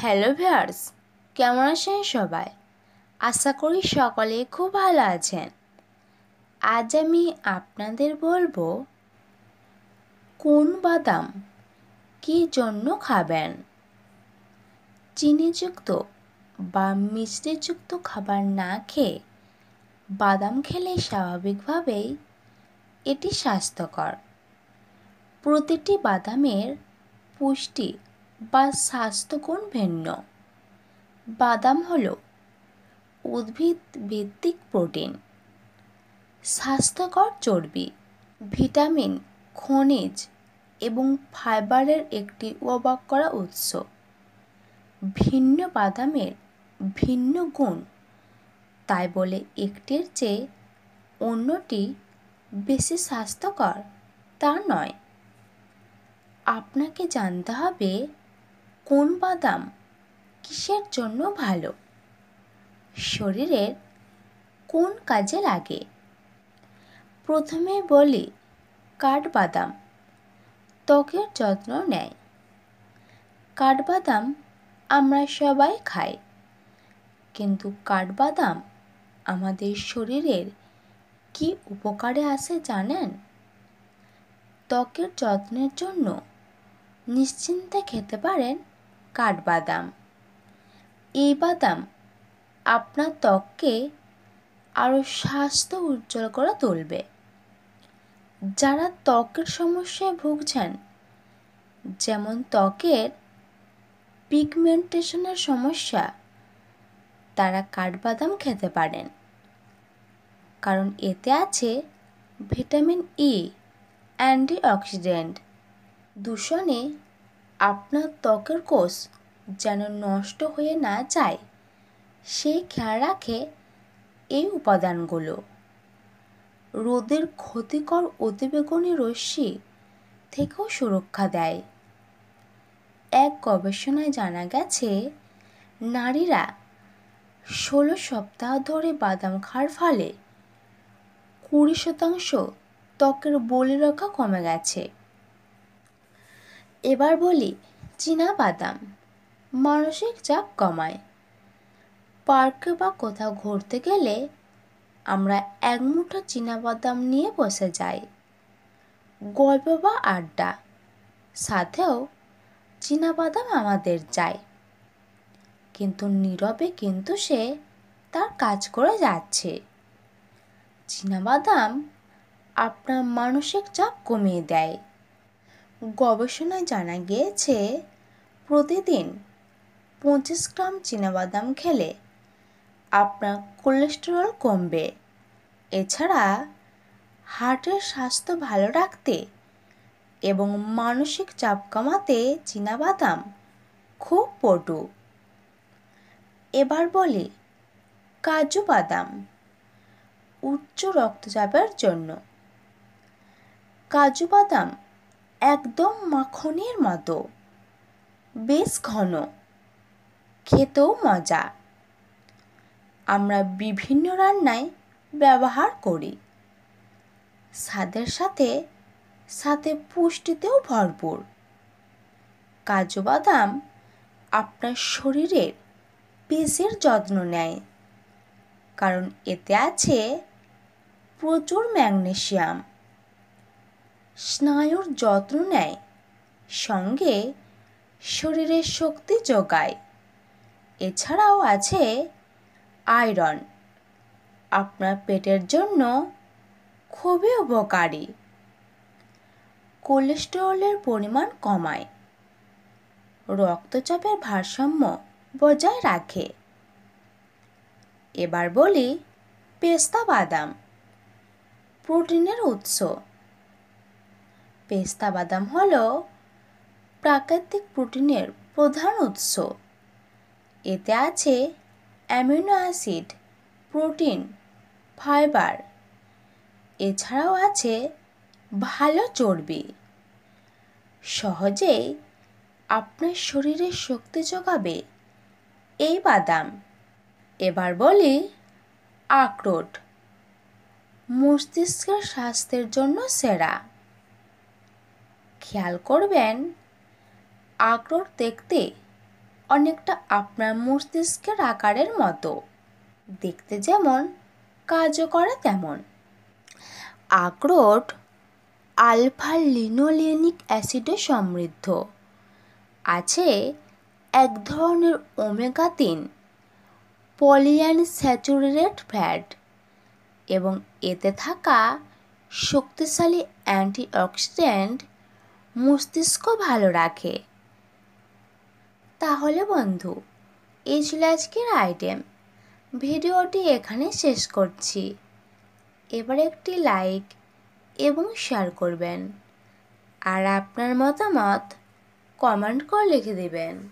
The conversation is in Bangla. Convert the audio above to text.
হ্যালো ভিউয়ার্স, কেমন আছেন সবাই? আশা করি সকলে খুব ভালো আছেন। আজ আমি আপনাদের বলবো কোন বাদাম কী জন্য খাবেন। চিনিযুক্ত বা মিষ্টিযুক্ত খাবার না খেয়ে বাদাম খেলে স্বাভাবিকভাবেই এটি স্বাস্থ্যকর। প্রতিটি বাদামের পুষ্টি বা স্বাস্থ্যগুণ ভিন্ন। বাদাম হলো উদ্ভিদ ভিত্তিক প্রোটিন, স্বাস্থ্যকর চর্বি, ভিটামিন, খনিজ এবং ফাইবারের একটি অবাক করা উৎস। ভিন্ন বাদামের ভিন্ন গুণ, তাই বলে একটির চেয়ে অন্যটি বেশি স্বাস্থ্যকর তা নয়। আপনাকে জানতে হবে কোন বাদাম কিসের জন্য ভালো, শরীরের কোন কাজে লাগে। প্রথমে বলি কাঠবাদাম ত্বকের যত্ন নেয়। কাঠবাদাম আমরা সবাই খাই, কিন্তু কাঠবাদাম আমাদের শরীরের কি উপকারে আসে জানেন? ত্বকের যত্নের জন্য নিশ্চিন্তে খেতে পারেন কাঠবাদাম। এই বাদাম আপনার ত্বককে আরও স্বাস্থ্য উজ্জ্বল করে তুলবে। যারা ত্বকের সমস্যায় ভুগছেন, যেমন ত্বকের পিগমেন্টেশনের সমস্যা, তারা কাঠবাদাম খেতে পারেন, কারণ এতে আছে ভিটামিন ই, অ্যান্টিঅক্সিডেন্ট। দূষণে আপনার ত্বকের কোষ যেন নষ্ট হয়ে না যায় সেই খেয়াল রাখে এই উপাদানগুলো। রোদের ক্ষতিকর অতিবেগুনি রশ্মি থেকেও সুরক্ষা দেয়। এক গবেষণায় জানা গেছে, নারীরা 16 সপ্তাহ ধরে বাদাম খাওয়ার ফলে 20% ত্বকের বলিরেখা কমে গেছে। এবার বলি চীনাবাদাম মানসিক চাপ কমায়। পার্কে বা কোথাও ঘুরতে গেলে আমরা এক মুঠো চীনাবাদাম নিয়ে বসে যাই, গল্প বা আড্ডা, সাথেও চীনাবাদাম আমাদের চাই, কিন্তু নীরবে কিন্তু সে তার কাজ করে যাচ্ছে। চীনাবাদাম আপনার মানসিক চাপ কমিয়ে দেয়। গবেষণায় জানা গিয়েছে, প্রতিদিন 25 গ্রাম চীনাবাদাম খেলে আপনার কোলেস্টেরল কমবে। এছাড়া হার্টের স্বাস্থ্য ভালো রাখতে এবং মানসিক চাপ কমাতে চীনাবাদাম খুব পটু। এবার বলি কাজু বাদাম উচ্চ রক্তচাপের জন্য। কাজু বাদাম একদম মাখনের মতো, বেশ ঘন, খেতেও মজা। আমরা বিভিন্ন রান্নায় ব্যবহার করি। স্বাদের সাথে সাথে পুষ্টিতেও ভরপুর। কাজু বাদাম আপনার শরীরের পেশির যত্ন নেয়, কারণ এতে আছে প্রচুর ম্যাগনেসিয়াম। স্নায়ুর যত্ন নেয়, সঙ্গে শরীরের শক্তি যোগায়। এছাড়াও আছে আয়রন, আপনার পেটের জন্য খুবই উপকারী। কোলেস্টেরলের পরিমাণ কমায়, রক্তচাপের ভারসাম্য বজায় রাখে। এবার বলি পেস্তা বাদাম প্রোটিনের উৎস। পেস্তা বাদাম হলো প্রাকৃতিক প্রোটিনের প্রধান উৎস। এতে আছে অ্যামিনো অ্যাসিড, প্রোটিন, ফাইবার। এছাড়াও আছে ভালো চর্বি। সহজেই আপনার শরীরে শক্তি যোগাবে এই বাদাম। এবার বলি আখরোট মস্তিষ্কের স্বাস্থ্যের জন্য সেরা। খেয়াল করবেন আখরোট দেখতে অনেকটা আপনার মস্তিষ্কের আকারের মতো, দেখতে যেমন কাজও করে তেমন। আখরোট আলফা লিনোলেনিক অ্যাসিডে সমৃদ্ধ, আছে এক ধরনের ওমেগা-3 পলিআনস্যাচুরেটেড ফ্যাট এবং এতে থাকা শক্তিশালী অ্যান্টিঅক্সিডেন্ট মস্তিষ্ক ভালো রাখে। তাহলে বন্ধু, এই ছিল আজকের আইটেম। ভিডিওটি এখানে শেষ করছি। এবার একটি লাইক এবং শেয়ার করবেন আর আপনার মতামত কমেন্ট করে লিখে দেবেন।